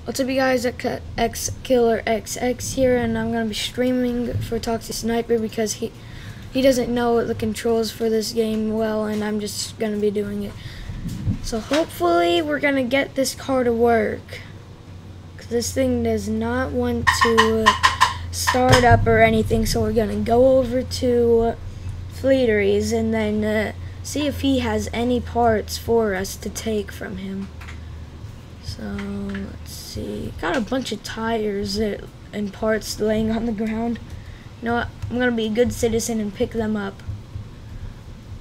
What's up, you guys? X Killer XX here, and I'm gonna be streaming for Toxic Sniper because he doesn't know the controls for this game well, and I'm just gonna be doing it. So hopefully we're gonna get this car to work, because this thing does not want to start up or anything. So we're gonna go over to Fleeteries and then see if he has any parts for us to take from him. So let's see. Got a bunch of tires and parts laying on the ground. You know what? I'm gonna be a good citizen and pick them up.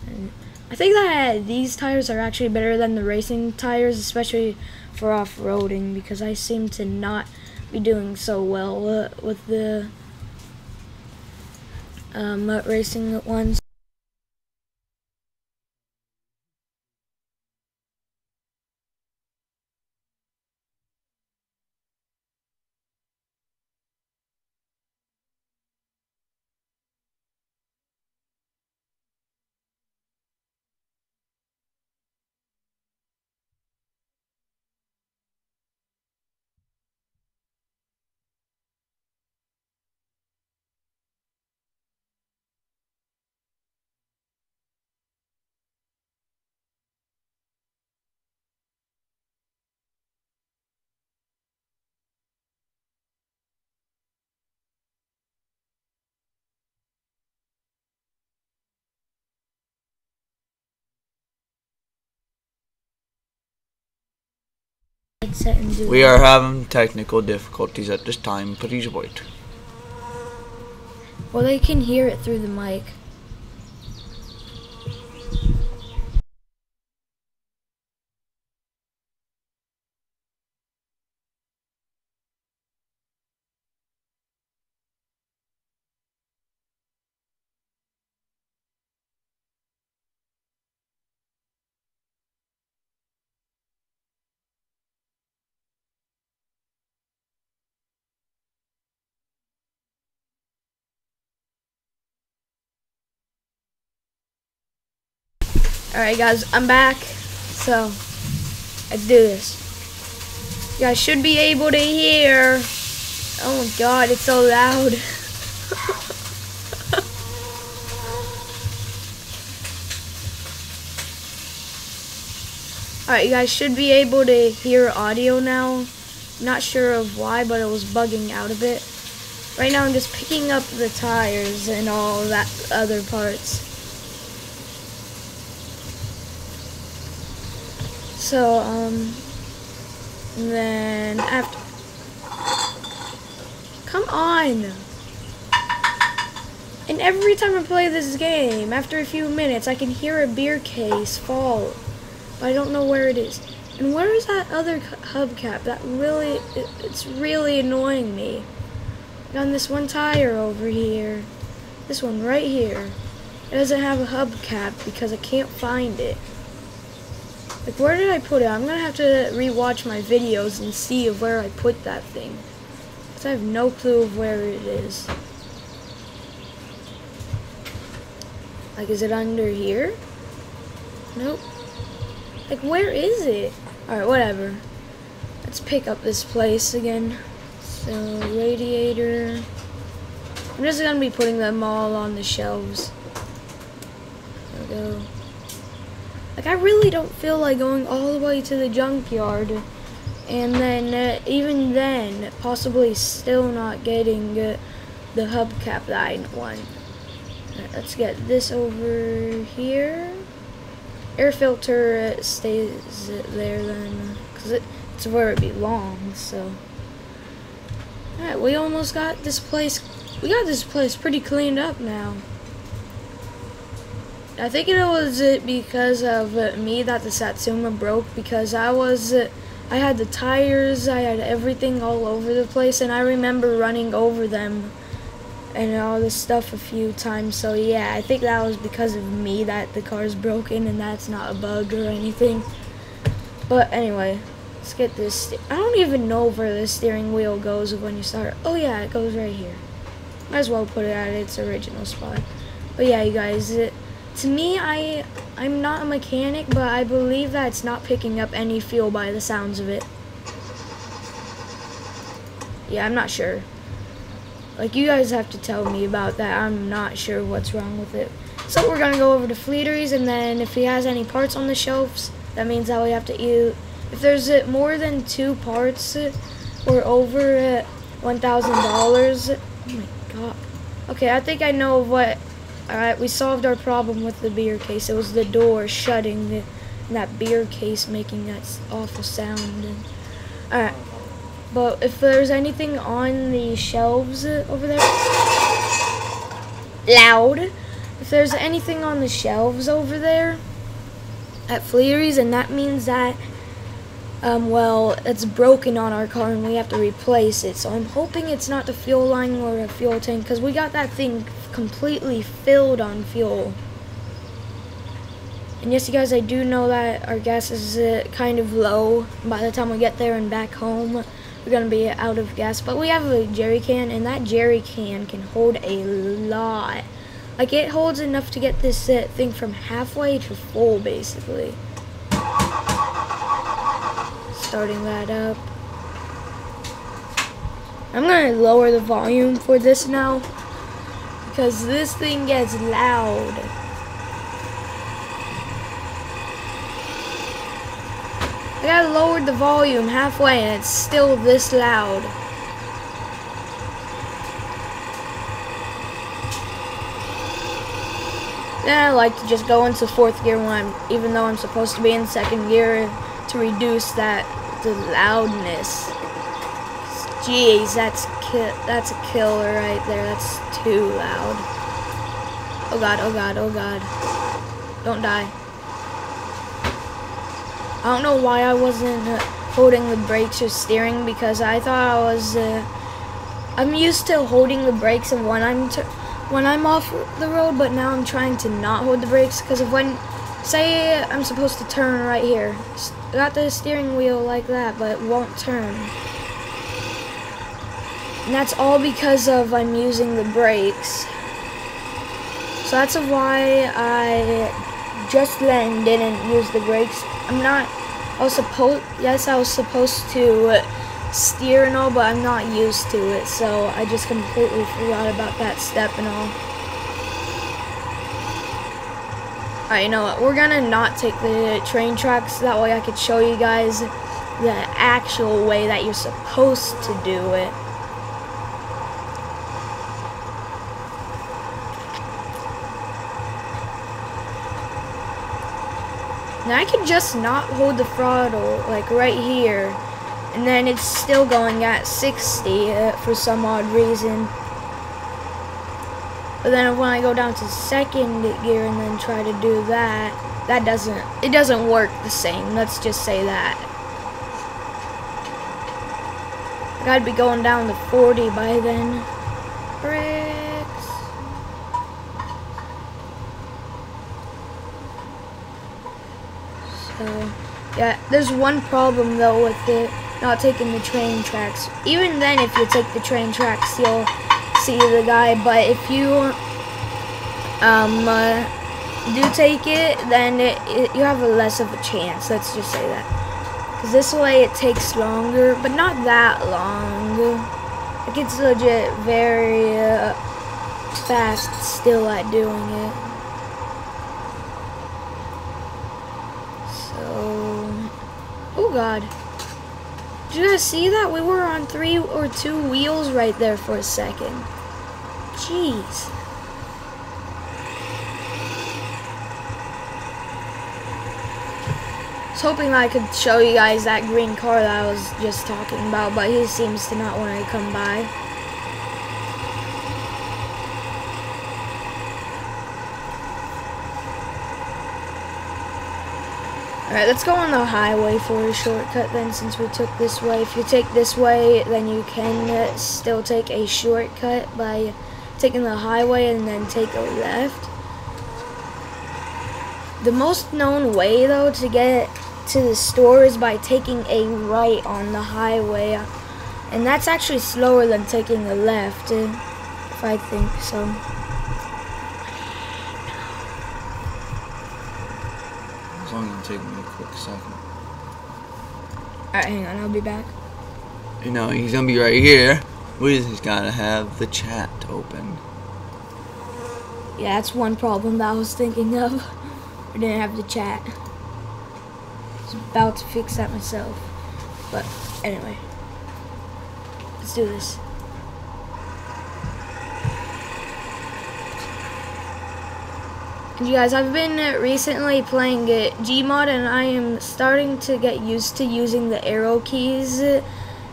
And I think that these tires are actually better than the racing tires, especially for off-roading, because I seem to not be doing so well with the racing ones. We are having technical difficulties at this time. Please wait. Well, they can hear it through the mic. Alright guys, I'm back. So, let's do this. You guys should be able to hear. Oh my god, it's so loud. Alright, you guys should be able to hear audio now. Not sure of why, but it was bugging out a bit. Right now I'm just picking up the tires and all that other parts. So, then after, come on. And every time I play this game, after a few minutes, I can hear a beer case fall, but I don't know where it is. And where is that other hubcap? That really, it's really annoying me. On this one tire over here, this one right here, it doesn't have a hubcap because I can't find it. Like, where did I put it? I'm gonna have to rewatch my videos and see of where I put that thing, because I have no clue of where it is. Like, is it under here? Nope. Like, where is it? Alright, whatever. Let's pick up this place again. So, radiator. I'm just gonna be putting them all on the shelves. There we go. Like, I really don't feel like going all the way to the junkyard, and then even then possibly still not getting the hubcap that I want. Right, let's get this over here. Air filter stays there then, because it's where it belongs. So, alright, we almost got this place. We got this place pretty cleaned up now. I think it was because of me that the Satsuma broke, because I had the tires, I had everything all over the place, and I remember running over them and all this stuff a few times. So yeah, I think that was because of me that the car's broken, and that's not a bug or anything. But anyway, let's get this. I don't even know where the steering wheel goes when you start. Oh yeah, it goes right here. Might as well put it at its original spot. But yeah, you guys, to me, I'm not a mechanic, but I believe that it's not picking up any fuel by the sounds of it. Yeah, I'm not sure. Like, you guys have to tell me about that. I'm not sure what's wrong with it. So we're gonna go over to Fleeteries, and then if he has any parts on the shelves, that means that we have to eat. If there's more than 2 parts or over $1,000, oh my god. Okay, I think I know what. Alright, we solved our problem with the beer case. It was the door shutting and that beer case making that awful sound. Alright, but if there's anything on the shelves over there, loud. If there's anything on the shelves over there at Fleeteries, and that means that, well, it's broken on our car and we have to replace it. So I'm hoping it's not the fuel line or a fuel tank, because we got that thing completely filled on fuel. And yes, you guys, I do know that our gas is kind of low. By the time we get there and back home, we're going to be out of gas. But we have a jerry can, and that jerry can can hold a lot. Like, it holds enough to get this thing from halfway to full, basically. Starting that up. I'm going to lower the volume for this now, because this thing gets loud. I gotta lower the volume halfway and it's still this loud. Then I like to just go into 4th gear even though I'm supposed to be in 2nd gear, to reduce the loudness. Jeez, that's a killer right there. That's too loud. Oh god, oh god, oh god. Don't die. I don't know why I wasn't holding the brakes or steering, because I thought I was. I'm used to holding the brakes and when I'm off the road, but now I'm trying to not hold the brakes, because of when, say I'm supposed to turn right here. I got the steering wheel like that, but it won't turn. And that's all because of I'm using the brakes. So that's why I just then didn't use the brakes. I was supposed to steer and all, but I'm not used to it, so I just completely forgot about that step and all. Alright, you know what, we're gonna not take the train tracks, that way I could show you guys the actual way that you're supposed to do it. Now I could just not hold the throttle, like right here, and then it's still going at 60 for some odd reason. But then when I go down to 2nd gear and then try to do that, it doesn't work the same, let's just say that. I gotta be going down to 40 by then. Bricks. So, yeah, there's one problem though with it not taking the train tracks. Even then, if you take the train tracks, you'll see the guy. But if you do take it, then you have a less of a chance. Let's just say that. Because this way it takes longer, but not that long. Like, it's legit very fast still at doing it. Oh god. Did you guys see that? We were on 3 or 2 wheels right there for a second. Jeez. I was hoping I could show you guys that green car that I was just talking about, but he seems to not want to come by. Alright, let's go on the highway for a shortcut then, since we took this way. If you take this way, then you can still take a shortcut by taking the highway and then take a left. The most known way, though, to get to the store is by taking a right on the highway. And that's actually slower than taking a left, if I think so. It's only gonna take me a quick second. Alright, hang on, I'll be back. You know, he's gonna be right here. We just gotta have the chat open. Yeah, that's one problem that I was thinking of. I didn't have the chat. I was about to fix that myself. But anyway, let's do this. And you guys, I've been recently playing Gmod, and I am starting to get used to using the arrow keys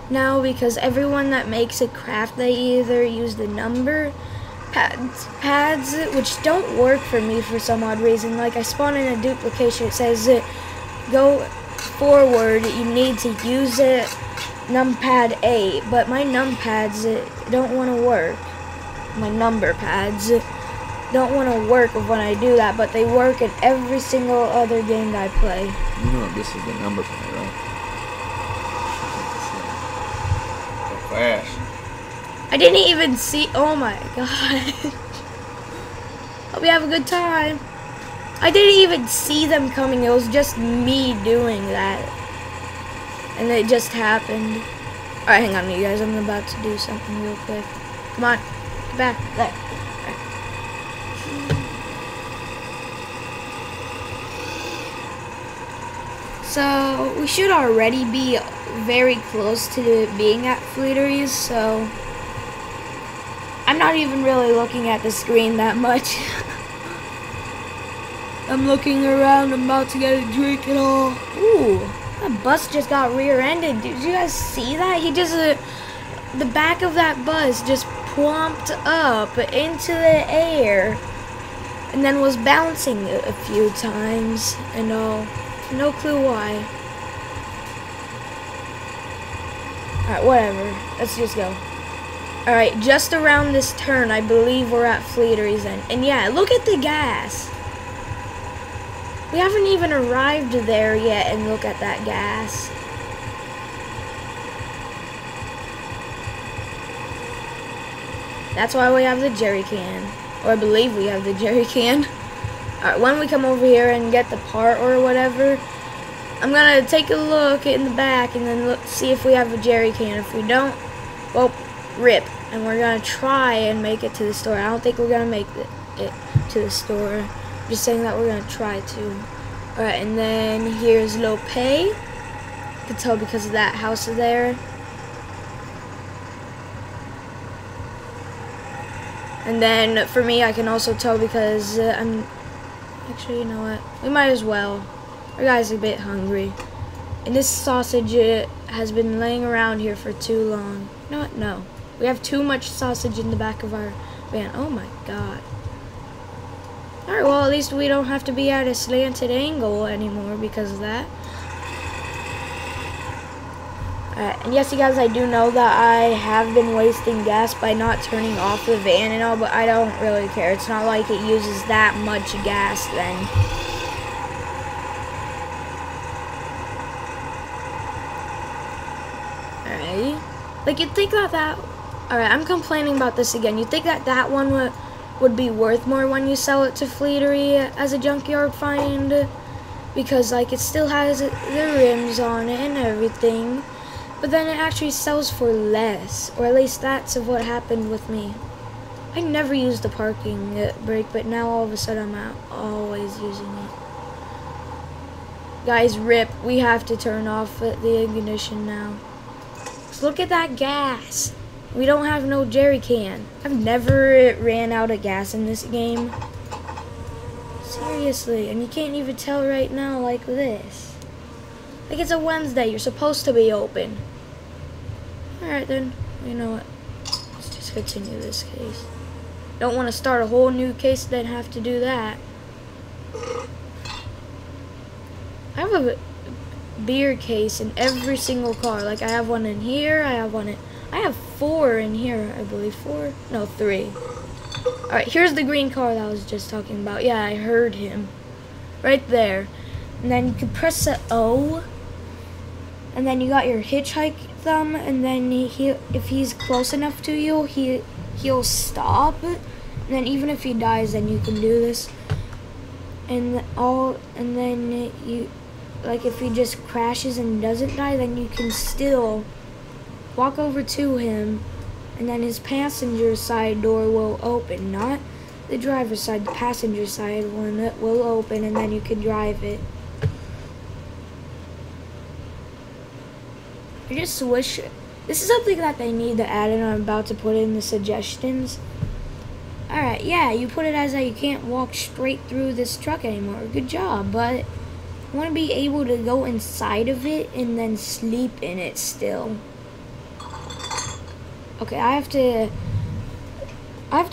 now, because everyone that makes a craft, they either use the number pads, which don't work for me for some odd reason. Like, I spawn in a duplication, it says go forward, you need to use numpad 8, but my numpads don't want to work. My number pads don't want to work when I do that, but they work in every single other game that I play. You know this is the number pad, right? So fast. I didn't even see. Oh my god. Hope you have a good time. I didn't even see them coming. It was just me doing that. And it just happened. Alright, hang on, you guys. I'm about to do something real quick. Come on. Get back. There. Right. So, we should already be very close to being at Fleeteries, so I'm not even really looking at the screen that much. I'm looking around, I'm about to get a drink and all. Ooh, that bus just got rear-ended. Did you guys see that? He just, the back of that bus just plomped up into the air and then was bouncing a few times and all. No clue why. Alright, whatever. Let's just go. Alright, just around this turn, I believe we're at Fleeteries then. And yeah, look at the gas. We haven't even arrived there yet, and look at that gas. That's why we have the jerry can. Or I believe we have the jerry can. Alright, when we come over here and get the part or whatever, I'm gonna take a look in the back and then look, see if we have a jerry can. If we don't, well, rip. And we're gonna try and make it to the store. I don't think we're gonna make it to the store. I'm just saying that we're gonna try to. Alright, and then here's Lope. You can tell because of that house there. And then for me, I can also tell because I'm actually, you know what? We might as well. Our guy's a bit hungry. And this sausage has been laying around here for too long. You know what? No. We have too much sausage in the back of our van. Oh my god. Alright, well, at least we don't have to be at a slanted angle anymore because of that. Alright, and yes, you guys, I do know that I have been wasting gas by not turning off the van and all, but I don't really care. It's not like it uses that much gas then. Alright. Like, you'd think that Alright, I'm complaining about this again. You'd think that one would be worth more when you sell it to Fleetery as a junkyard find. Because, like, it still has the rims on it and everything. But then it actually sells for less. Or at least that's of what happened with me. I never used the parking brake, but now all of a sudden I'm always using it. Guys, rip. We have to turn off the ignition now. Look at that gas. We don't have no jerry can. I've never ran out of gas in this game. Seriously, and you can't even tell right now like this. Like, it's a Wednesday, you're supposed to be open. Alright then, you know what? Let's just continue this case. Don't want to start a whole new case, then have to do that. I have a beer case in every single car. Like, I have one in here, I have 4 in here, I believe. 4? No, 3. Alright, here's the green car that I was just talking about. Yeah, I heard him. Right there. And then you can press the O. And then you got your hitchhike thumb. And then if he's close enough to you, he'll stop. And then even if he dies, then you can do this. And then you, like, if he just crashes and doesn't die, then you can still walk over to him, and then his passenger side door will open, not the driver's side, the passenger side one will open, and then you can drive it. I just wish, this is something that they need to add, and I'm about to put in the suggestions. Alright, yeah, you put it as that you can't walk straight through this truck anymore. Good job, but I want to be able to go inside of it and then sleep in it still. Okay, I have to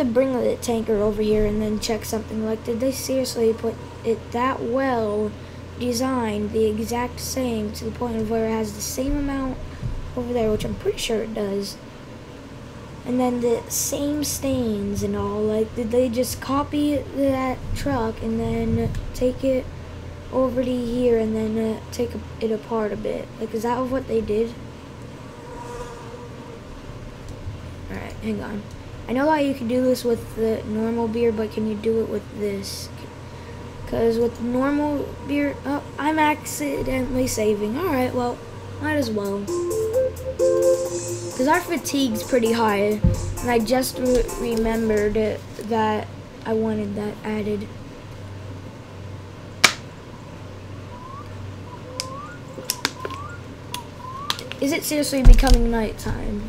bring the tanker over here and then check something. Like, did they seriously put it that well designed, the exact same, to the point of where it has the same amount over there, which I'm pretty sure it does, and then the same stains and all? Like, did they just copy that truck and then take it over to here and then take it apart a bit? Like, is that what they did? Alright, hang on. I know that you can do this with the normal beer, but can you do it with this? Because with normal beer, oh, I'm accidentally saving. Alright, well, might as well. Because our fatigue's pretty high, and I just remembered that I wanted that added. Is it seriously becoming nighttime?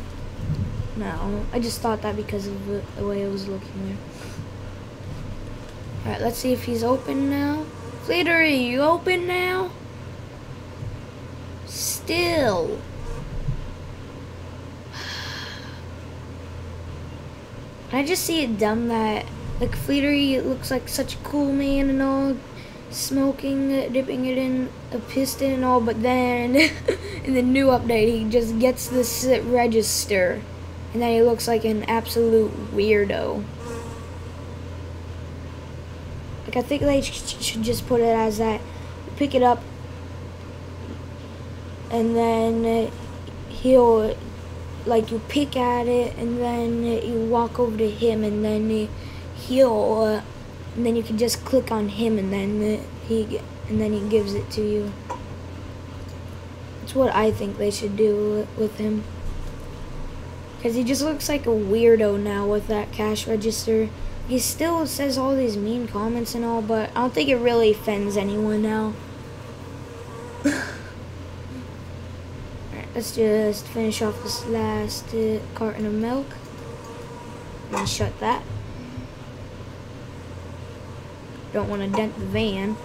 No, I just thought that because of the way I was looking there. Alright, let's see if he's open now. Fleeter, you open now? Still. I just see it dumb that, like, Fleetery looks like such a cool man and all, smoking, dipping it in a piston and all, but then in the new update he just gets this register, and then he looks like an absolute weirdo. Like, I think they should just put it as that, pick it up, and then he'll, like, you pick at it, and then you walk over to him, and then he'll, and then you can just click on him, and then he gives it to you. That's what I think they should do with him, because he just looks like a weirdo now with that cash register. He still says all these mean comments and all, but I don't think it really offends anyone now. Let's just finish off this last carton of milk and shut that. Don't want to dent the van.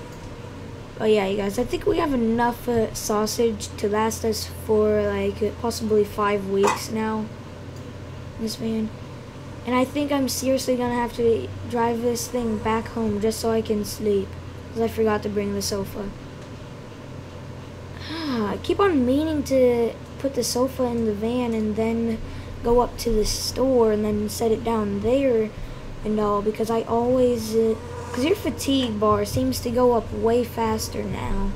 Oh yeah, you guys, I think we have enough sausage to last us for like possibly 5 weeks now in this van. And I think I'm seriously gonna have to drive this thing back home just so I can sleep, because I forgot to bring the sofa. I keep on meaning to put the sofa in the van and then go up to the store and then set it down there and all, because I always, because your fatigue bar seems to go up way faster now.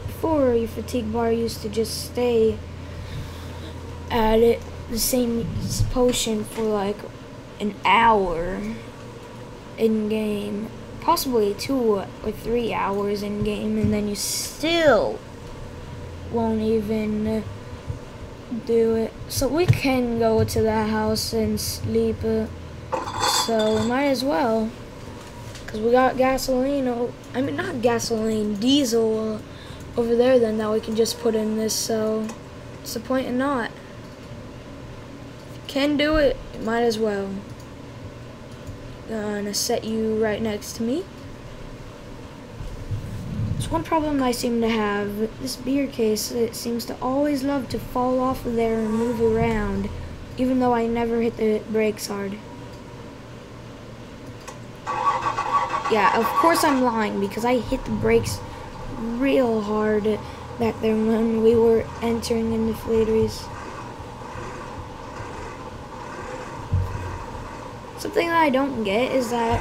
Before, your fatigue bar used to just stay at the same potion for like an hour in game, possibly 2 or 3 hours in game, and then you still won't even do it. So we can go to that house and sleep, so we might as well, because we got gasoline, I mean not gasoline, diesel over there then that we can just put in this, so what's the point in not? Can do it, might as well. Gonna set you right next to me. There's one problem I seem to have. This beer case, it seems to always love to fall off of there and move around, even though I never hit the brakes hard. Yeah, of course I'm lying, because I hit the brakes real hard back there when we were entering into Fleetery's. Something that I don't get is that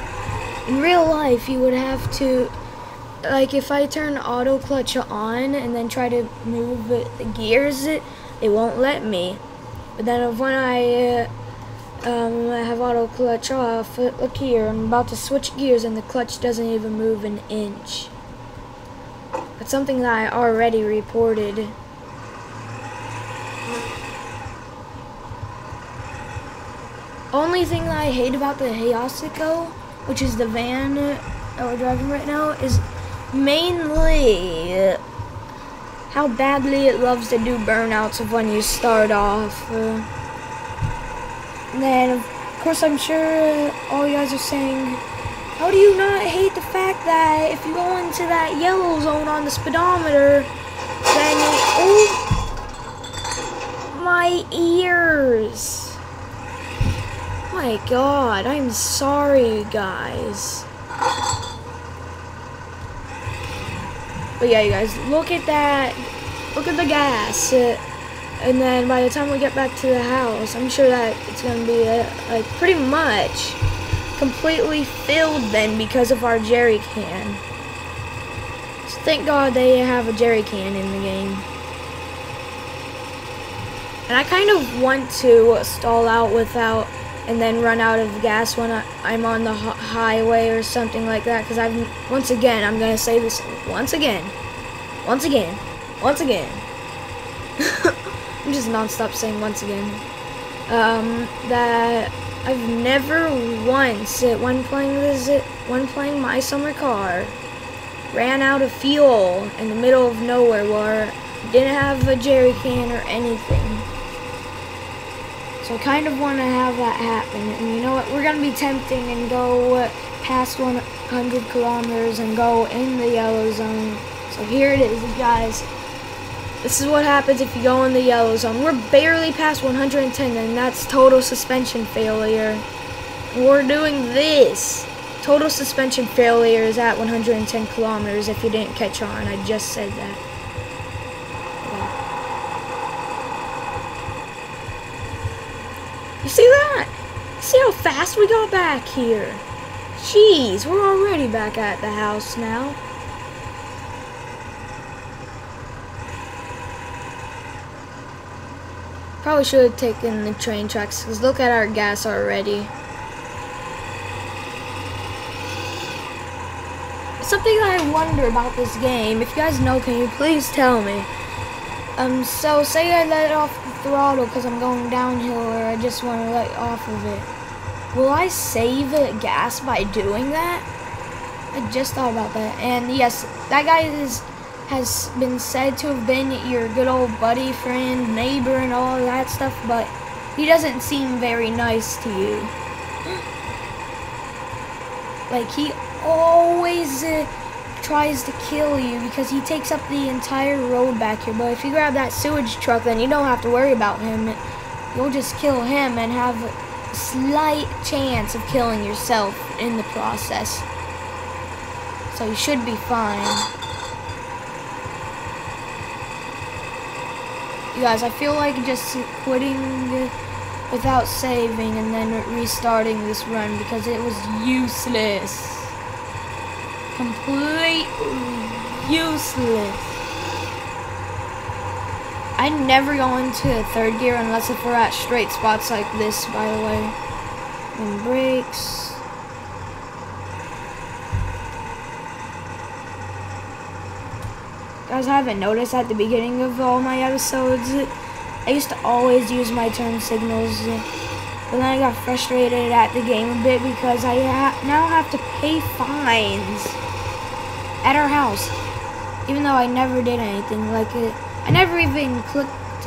in real life you would have to, like, if I turn auto clutch on and then try to move the gears, it won't let me. But then when I have auto clutch off, look here, I'm about to switch gears and the clutch doesn't even move an inch. That's something that I already reported. only thing that I hate about the Hayasiko, which is the van that we're driving right now, is mainly how badly it loves to do burnouts of when you start off. And then, of course, I'm sure all you guys are saying, how do you not hate the fact that if you go into that yellow zone on the speedometer, then oh my ears. My God, I'm sorry, guys. But yeah, you guys, look at that. Look at the gas. And then by the time we get back to the house, I'm sure that it's going to be like pretty much completely filled then because of our jerry can. So thank God they have a jerry can in the game. And I kind of want to stall out without and then run out of gas when I'm on the highway or something like that, because once again, I'm going to say this once again. I'm just non-stop saying once again, that I've never once, when playing my summer car, ran out of fuel in the middle of nowhere where I didn't have a jerry can or anything. So I kind of want to have that happen. And you know what? We're going to be tempting and go past 100 kilometers and go in the yellow zone. So here it is, guys. This is what happens if you go in the yellow zone. We're barely past 110, and that's total suspension failure. We're doing this. Total suspension failure is at 110 kilometers if you didn't catch on. I just said that. You see that? See how fast we got back here? Jeez, we're already back at the house now. Probably should have taken the train tracks, because look at our gas already. Something that I wonder about this game, if you guys know, can you please tell me? So say I let off the throttle because I'm going downhill, or I just want to let off of it. Will I save gas by doing that? I just thought about that. And yes, that guy has been said to have been your good old buddy, friend, neighbor, and all of that stuff, but he doesn't seem very nice to you. Like, he always tries to kill you because he takes up the entire road back here. But if you grab that sewage truck, then you don't have to worry about him. You'll just kill him and have a slight chance of killing yourself in the process. So you should be fine. You guys, I feel like just quitting without saving and then restarting this run because it was useless. Completely useless. I never go into third gear unless if we're at straight spots like this, by the way. And brakes. Guys, I haven't noticed at the beginning of all my episodes, I used to always use my turn signals, but then I got frustrated at the game a bit because I now have to pay fines at our house, even though I never did anything like it. I never even clicked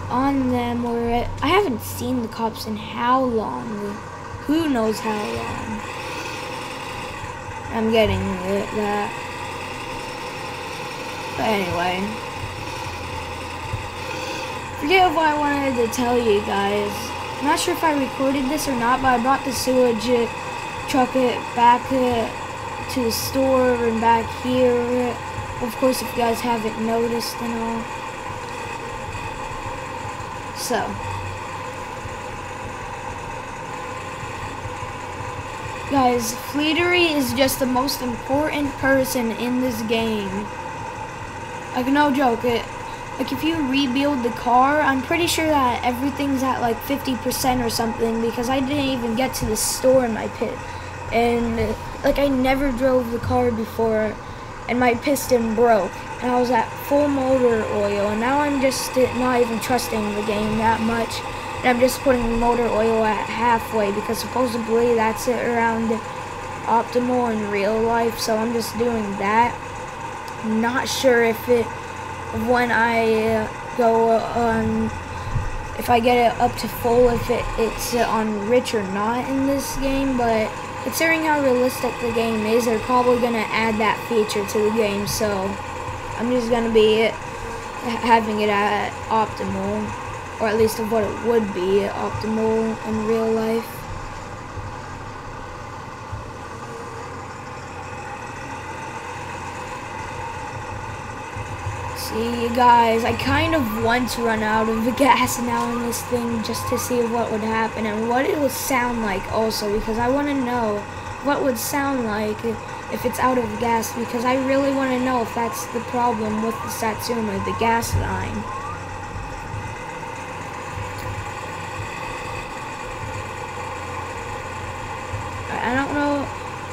on them, or I haven't seen the cops in how long? Who knows how long? I'm getting that. But anyway, forget what I wanted to tell you guys. I'm not sure if I recorded this or not, but I brought the sewage truck back to the store and back here. Of course, if you guys haven't noticed and all. So, guys, Fleetery is just the most important person in this game. Like, no joke, like if you rebuild the car, I'm pretty sure that everything's at like 50% or something, because I didn't even get to the store in my pit. And like, I never drove the car before, and my piston broke, and I was at full motor oil, and now I'm just not even trusting the game that much. And I'm just putting motor oil at halfway because supposedly that's it around optimal in real life. So I'm just doing that. I'm not sure if when I go on, if I get it up to full, if it's on rich or not in this game, but considering how realistic the game is, they're probably going to add that feature to the game, so I'm just going to be having it at optimal, or at least of what it would be optimal in real life. See, you guys, I kind of want to run out of gas now in this thing just to see what would happen and what it would sound like also, because I want to know what would sound like if it's out of gas, because I really want to know if that's the problem with the Satsuma, the gas line. I don't know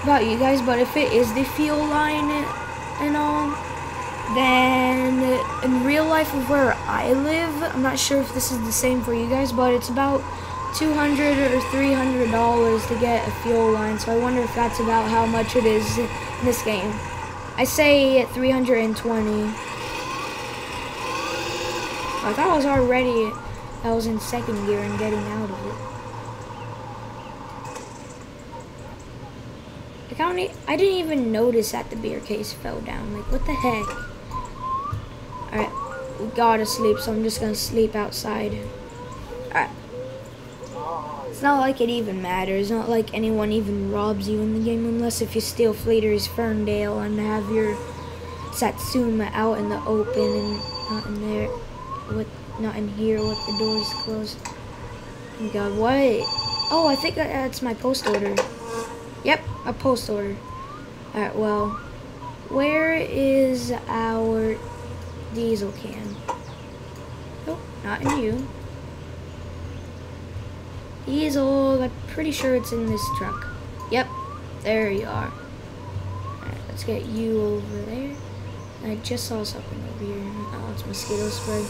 about you guys, but if it is the fuel line and all, then in real life of where I live, I'm not sure if this is the same for you guys, but it's about $200 or $300 to get a fuel line. So I wonder if that's about how much it is in this game. I say 320. I thought I was already, I was in second gear and getting out of it. I didn't even notice that the beer case fell down. Like, what the heck? Alright, we gotta sleep, so I'm just gonna sleep outside. Alright. It's not like it even matters. It's not like anyone even robs you in the game, unless if you steal Fleeter's Ferndale and have your Satsuma out in the open and not in there, not in here with the doors closed. Oh my god, what? Oh, I think that's my post order. Yep, a post order. Alright, well, where is our diesel can? Nope, not in you. Diesel, I'm pretty sure it's in this truck. Yep, there you are. Alright, let's get you over there. I just saw something over here. Oh, it's mosquito spray.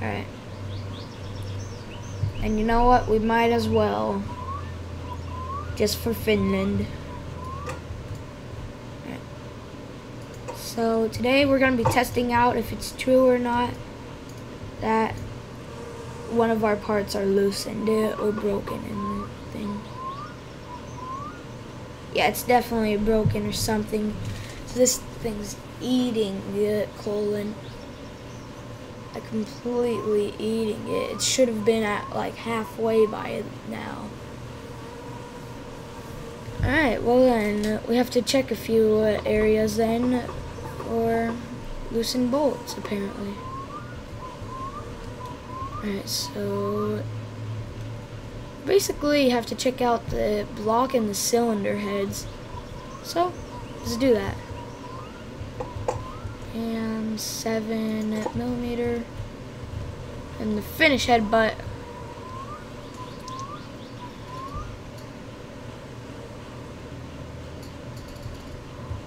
Alright. And you know what? We might as well. Just for Finland. Alright. So today we're going to be testing out if it's true or not that one of our parts are loosened or broken in the thing. Yeah, it's definitely broken or something. So this thing's eating the colon. Like completely eating it. It should have been at like halfway by now. Alright, well then, we have to check a few areas then for loosened bolts apparently. Alright, so basically you have to check out the block and the cylinder heads. So, let's do that. And 7mm, and the finish head butt.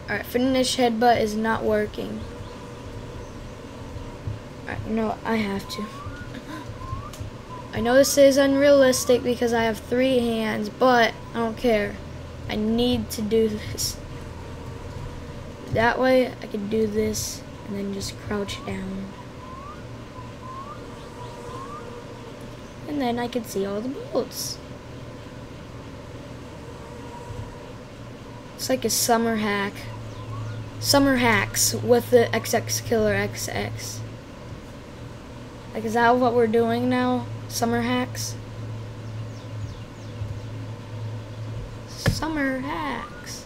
Alright, finish head butt is not working. Alright, you know what? I have to. I know this is unrealistic because I have 3 hands, but I don't care. I need to do this. That way I can do this and then just crouch down. And then I can see all the bolts. It's like a summer hack. Summer hacks with the XX Killer XX. Like, is that what we're doing now? Summer hacks? Summer hacks.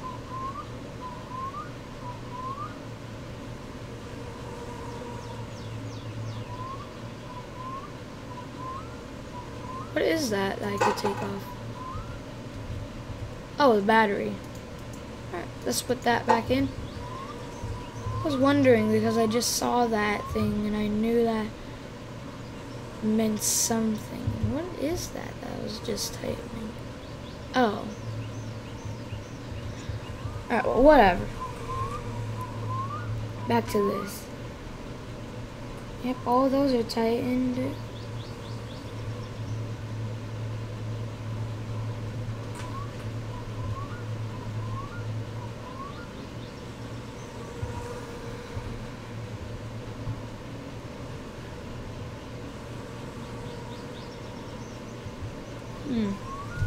What is that I could take off? Oh, the battery. Alright, let's put that back in. I was wondering because I just saw that thing and I knew that meant something. What is that I was just typing? Oh. Alright, well, whatever. Back to this. Yep, all those are tightened.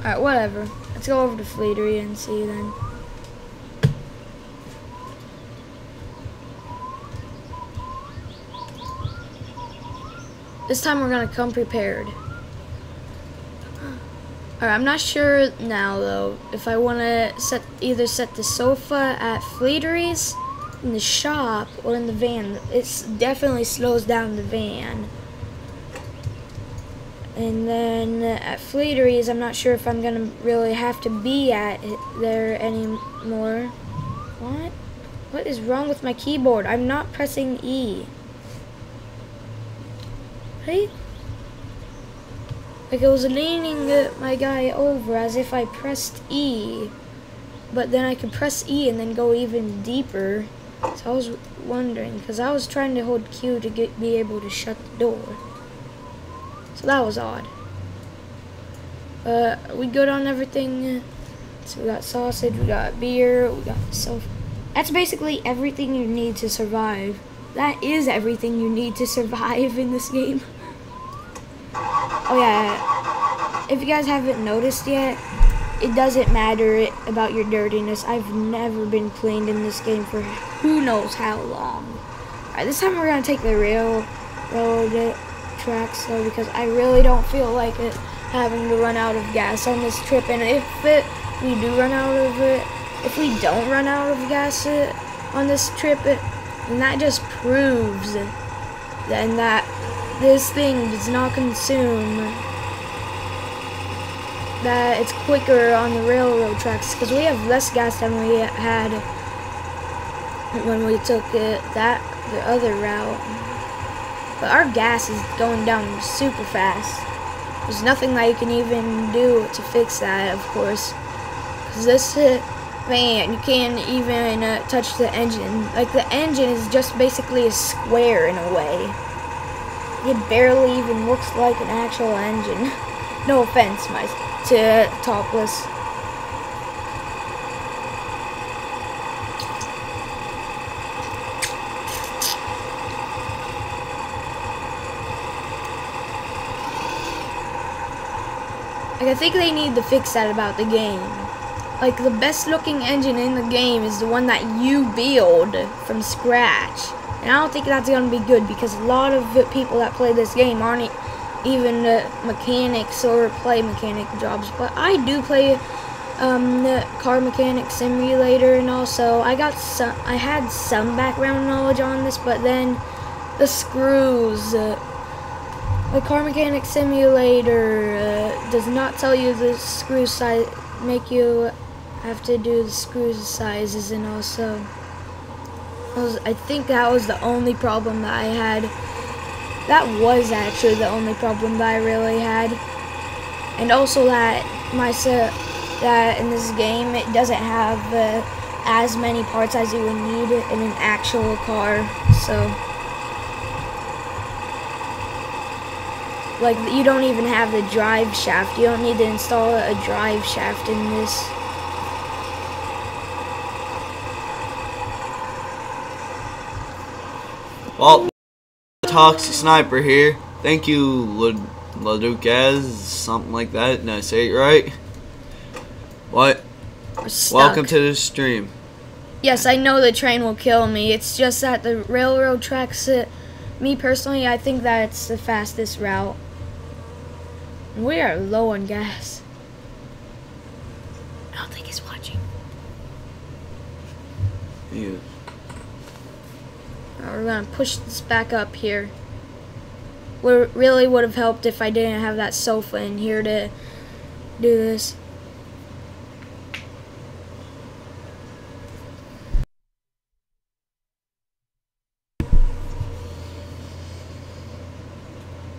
Alright, whatever. Let's go over to Fleetery and see then. This time we're gonna come prepared. Alright, I'm not sure now though if I wanna either set the sofa at Fleetery's, in the shop, or in the van. It definitely slows down the van. And then at Fleetery's, I'm not sure if I'm gonna really have to be at there anymore. What? What is wrong with my keyboard? I'm not pressing E. Right? Like I was leaning my guy over as if I pressed E. But then I could press E and then go even deeper. So I was wondering, because I was trying to hold Q to be able to shut the door. So that was odd. We good on everything. So we got sausage, we got beer, we got sofa. That's basically everything you need to survive. That is everything you need to survive in this game. Oh yeah, if you guys haven't noticed yet, it doesn't matter about your dirtiness. I've never been cleaned in this game for who knows how long. Alright, this time we're gonna take the railroad tracks though, because I really don't feel like having to run out of gas on this trip. And if we don't run out of gas on this trip, then that just proves then that this thing does not consume, that it's quicker on the railroad tracks, because we have less gas than we had when we took the other route. But our gas is going down super fast. There's nothing that you can even do to fix that, of course. Because this van, you can't even touch the engine. Like, the engine is just basically a square in a way. It barely even looks like an actual engine. No offense, to Topless. Like, I think they need to fix that about the game. Like, the best looking engine in the game is the one that you build from scratch. And I don't think that's going to be good, because a lot of people that play this game aren't even mechanics or play mechanic jobs. But I do play car mechanic simulator, and also I had some background knowledge on this, but then the screws. The car mechanic simulator does not tell you the screw size, make you have to do the screw sizes, and also I think that was the only problem that I had. That was actually the only problem that I really had. And also that that in this game it doesn't have as many parts as you would need in an actual car. So like, you don't even have the drive shaft. You don't need to install a drive shaft in this. Well, Toxic Sniper here. Thank you, Laduquez, something like that. Did I say it right? What? Welcome to the stream. Yes, I know the train will kill me. It's just that the railroad tracks, me personally, I think that it's the fastest route. We are low on gas. I don't think he's watching. Yeah. We're gonna push this back up here. It really would have helped if I didn't have that sofa in here to do this.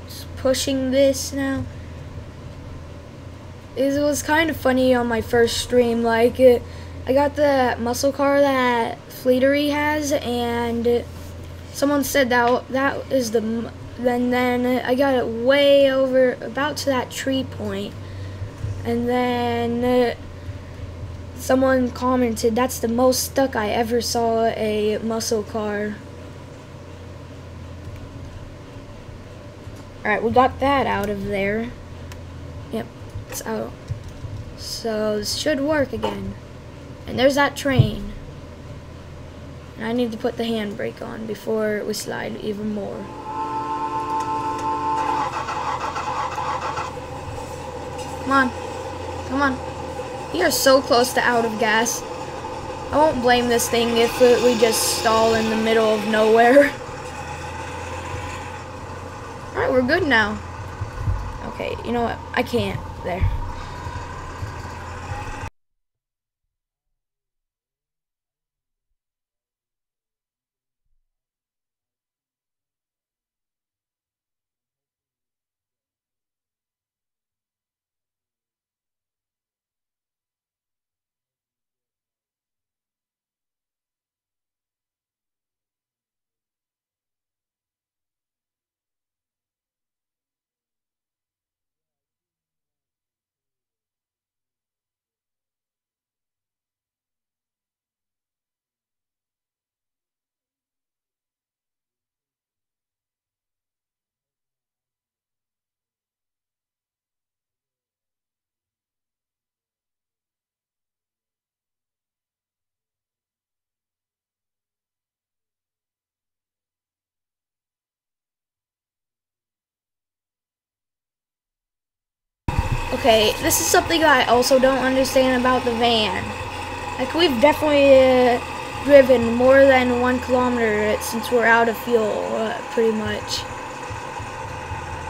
Just pushing this now. It was kind of funny on my first stream. Like, I got the muscle car that Fleetery has, and Someone said that is the. Then I got it way over, about to that tree point, and then someone commented that's the most stuck I ever saw a muscle car. Alright, we got that out of there. Yep, it's out. So this should work again. And there's that train. And I need to put the handbrake on before we slide even more. Come on. Come on. We are so close to out of gas. I won't blame this thing if we just stall in the middle of nowhere. Alright, we're good now. Okay, you know what? I can't. There. Okay, this is something I also don't understand about the van. Like, we've definitely driven more than 1 kilometer since we're out of fuel, pretty much.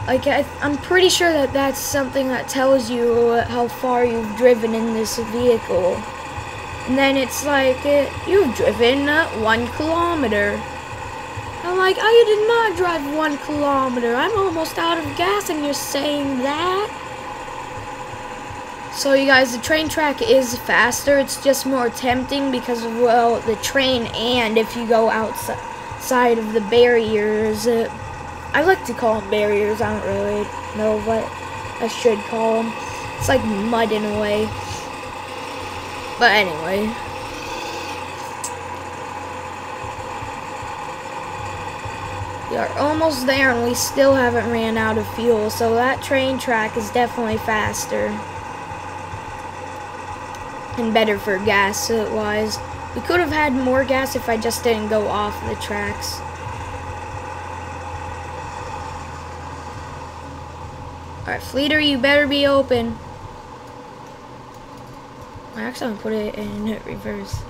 Like, I'm pretty sure that that's something that tells you how far you've driven in this vehicle. And then it's like, you've driven 1 kilometer. I'm like, I did not drive 1 kilometer. I'm almost out of gas and you're saying that? So you guys, the train track is faster. It's just more tempting because of, well, the train, and if you go outside of the barriers, I like to call them barriers. I don't really know what I should call them. It's like mud in a way. But anyway. We are almost there and we still haven't ran out of fuel. So that train track is definitely faster. And better for gas wise. We could have had more gas if I just didn't go off the tracks. Alright, Fleeter, you better be open. I actually put it in reverse.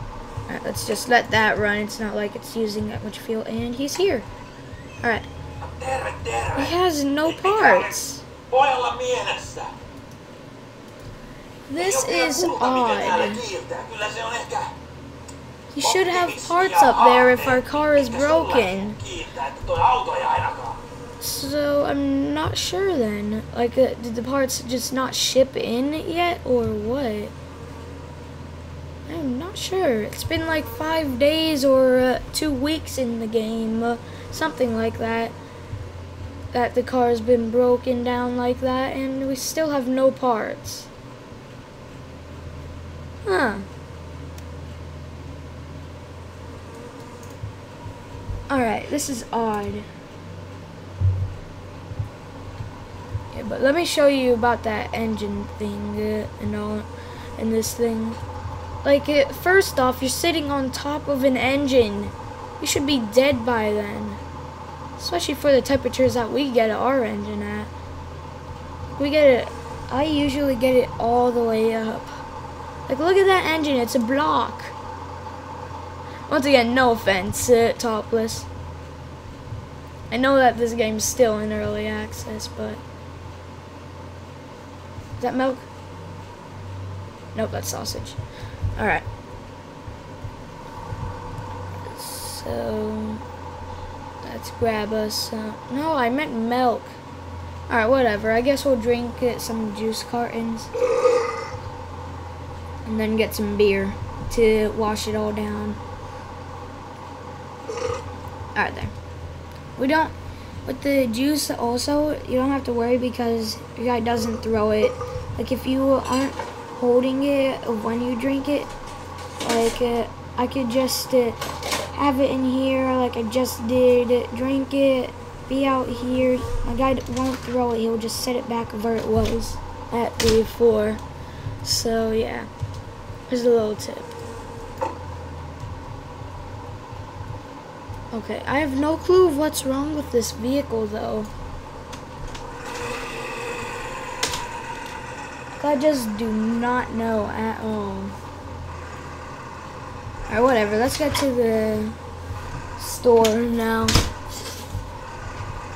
Alright, let's just let that run. It's not like it's using that much fuel. And he's here. Alright. He has no parts. This is odd. He should have parts up there if our car is broken. So, I'm not sure then. Like, did the parts just not ship in yet, or what? I'm not sure. It's been like 5 days or 2 weeks in the game. Something like that. That the car's been broken down like that, and we still have no parts. Huh. Alright, this is odd. Yeah, but let me show you about that engine thing and all, and this thing. Like, first off, you're sitting on top of an engine. You should be dead by then. Especially for the temperatures that we get our engine at. We get it, I usually get it all the way up. Like, look at that engine, it's a block. Once again, no offense, Topless. I know that this game's still in early access, but... Is that milk? Nope, that's sausage. Alright. So... Let's grab us no, I meant milk. Alright, whatever. I guess we'll drink some juice cartons. And then get some beer to wash it all down. Alright, there. We don't, with the juice also, you don't have to worry because your guy doesn't throw it. Like if you aren't holding it when you drink it, like I could just have it in here like I just did, drink it, be out here. My guy won't throw it, he'll just set it back where it was at before. So yeah, here's a little tip. Okay, I have no clue of what's wrong with this vehicle though. I just do not know at all. Alright, whatever, let's get to the store now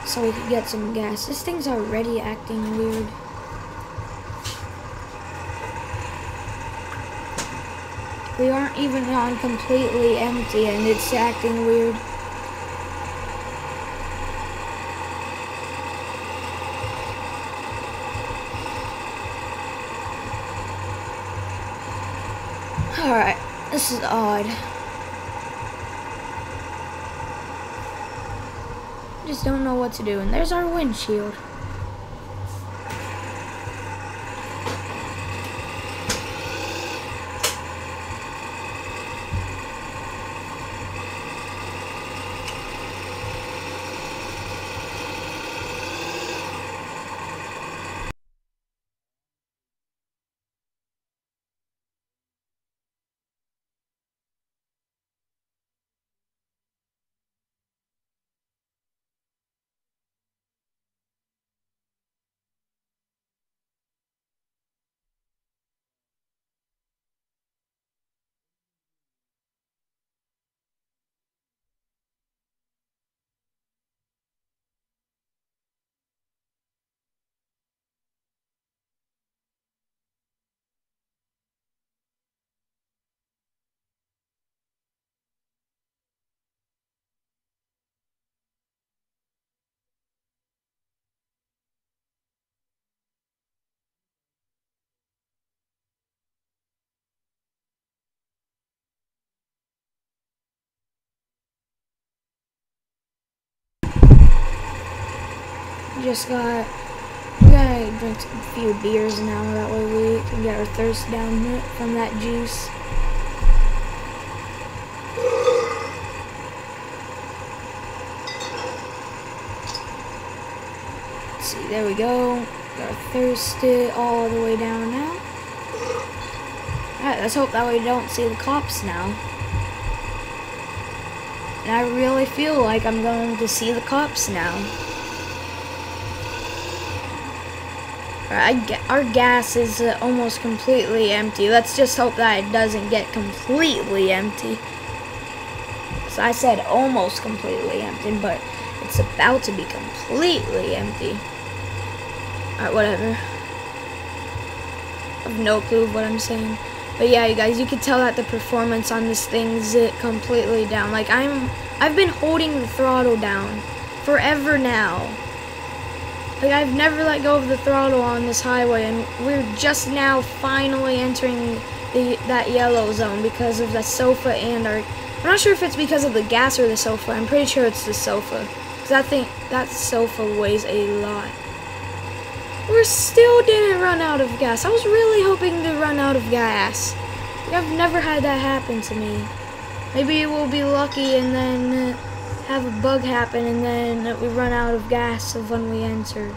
so we can get some gas. This thing's already acting weird. We aren't even on completely empty and it's acting weird. Alright, this is odd. Just don't know what to do. And there's our windshield. We gotta drink a few beers now, that way we can get our thirst down from that juice. Let's see, there we go. Got our thirst all the way down now. Alright, let's hope that we don't see the cops now. And I really feel like I'm going to see the cops now. Our gas is almost completely empty. Let's just hope that it doesn't get completely empty. So I said almost completely empty, but it's about to be completely empty. Alright, whatever. I have no clue of what I'm saying. But yeah, you guys, you can tell that the performance on this thing's completely down. Like I've been holding the throttle down forever now. Like, I've never let go of the throttle on this highway, and we're just now finally entering that yellow zone because of the sofa and our... I'm not sure if it's because of the gas or the sofa. I'm pretty sure it's the sofa. Because that sofa weighs a lot. We still didn't run out of gas. I was really hoping to run out of gas. Like, I've never had that happen to me. Maybe we'll be lucky and then... have a bug happen and then we run out of gas of when we enter.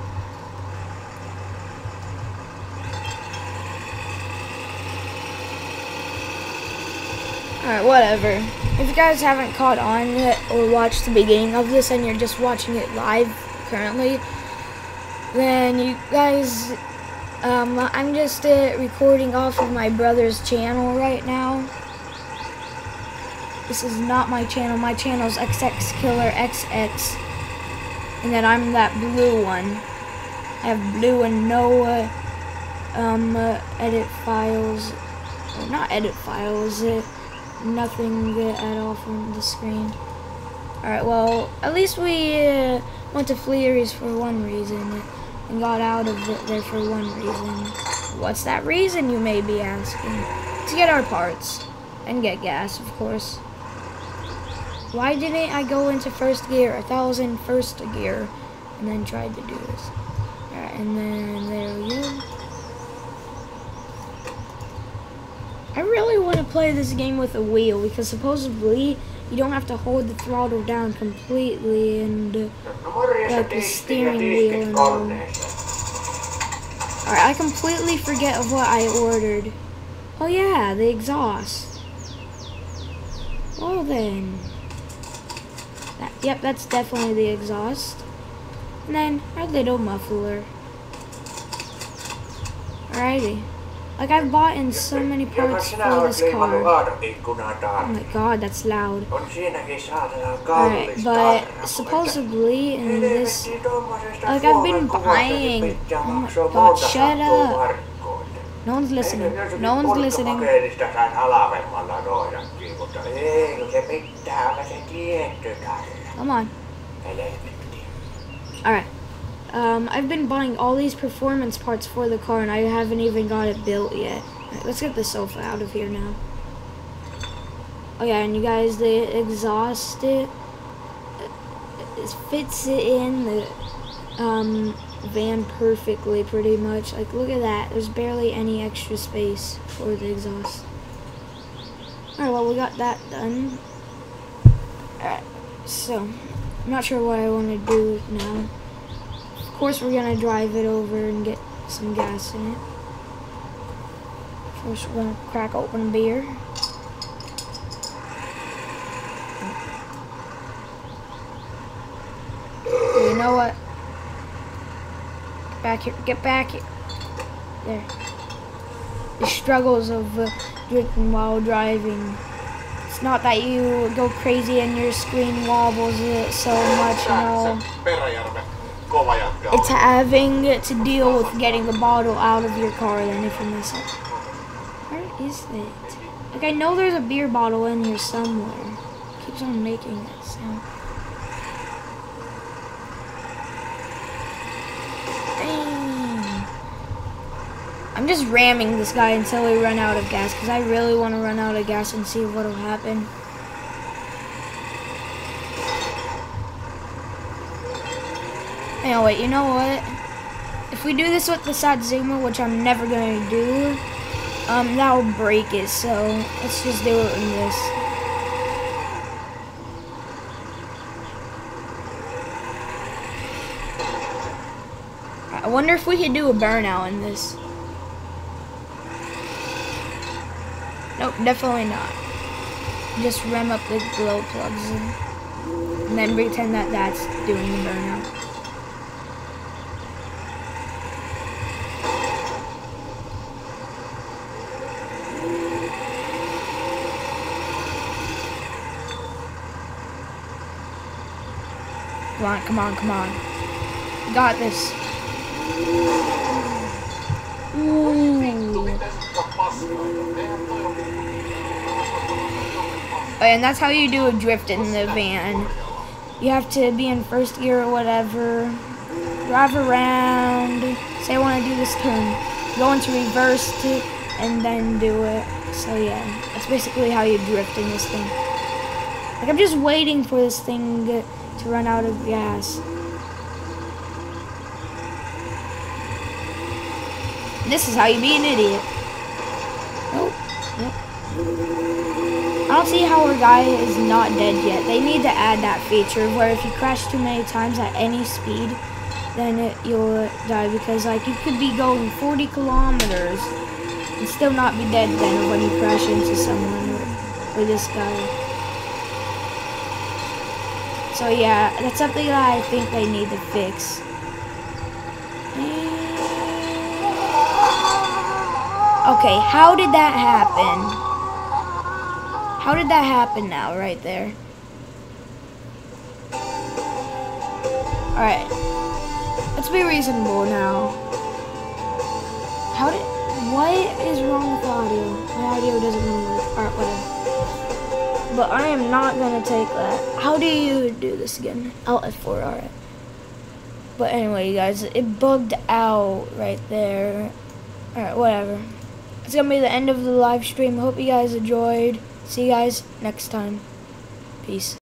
Alright, whatever. If you guys haven't caught on yet or watched the beginning of this and you're just watching it live currently, then you guys, I'm just recording off of my brother's channel right now. This is not my channel. My channel's XXKillerXX. And then I'm that blue one. I have blue and no edit files. Or not edit files. Nothing at all from the screen. Alright, well, at least we went to Fleary's for one reason. And got out of it there for one reason. What's that reason, you may be asking? To get our parts. And get gas, of course. Why didn't I go into first gear? I thought I was in first gear and then tried to do this. Alright, and then there we go. I really want to play this game with a wheel because supposedly you don't have to hold the throttle down completely and like the steering wheel and all. Alright, I completely forget of what I ordered. Oh yeah, the exhaust. Well then. Yep, that's definitely the exhaust. And then our little muffler. Alrighty. Like I've bought in so many parts for this car. Oh my god, that's loud. Alright, but supposedly in this, like I've been buying. Oh my god, shut up. No one's listening. No one's listening. Come on. Alright. I've been buying all these performance parts for the car and I haven't even got it built yet. Right, let's get the sofa out of here now. Oh yeah, and you guys, the exhaust, it fits it in the van perfectly pretty much. Like look at that, there's barely any extra space for the exhaust. Alright, well we got that done. Alright, so I'm not sure what I want to do now. Of course we're gonna drive it over and get some gas in it. First we're gonna crack open beer. You know what? Get back here, get back here. There. The struggles of drifting while driving. It's not that you go crazy and your screen wobbles it so much and all. It's having to deal with getting the bottle out of your car then if you miss it. Where is it? Like I know there's a beer bottle in here somewhere. It keeps on making that sound. Dang. I'm just ramming this guy until we run out of gas because I really want to run out of gas and see what'll happen. Anyway, you know what? If we do this with the Satsuma, which I'm never gonna do, that will break it. So let's just do it in this. I wonder if we could do a burnout in this. Nope, definitely not. Just ram up the glow plugs and then pretend that that's doing the burnout. Come on, come on, come on. You got this. Ooh. And that's how you do a drift in the van. You have to be in first gear or whatever. Drive around. Say I want to do this turn. Go into reverse and then do it. So yeah, that's basically how you drift in this thing. Like I'm just waiting for this thing to run out of gas. This is how you be an idiot. Nope. Nope. I don't see how our guy is not dead yet. They need to add that feature where if you crash too many times at any speed, then you'll die because like you could be going 40 kilometers and still not be dead then when you crash into someone or this guy. So yeah, that's something that I think they need to fix. Okay, how did that happen? How did that happen now, right there? Alright. Let's be reasonable now. What is wrong with the audio? My audio doesn't work. Alright, whatever. But I am not gonna take that. How do you do this again? F4, alright. But anyway, guys, it bugged out right there. Alright, whatever. It's gonna be the end of the live stream. Hope you guys enjoyed. See you guys next time. Peace.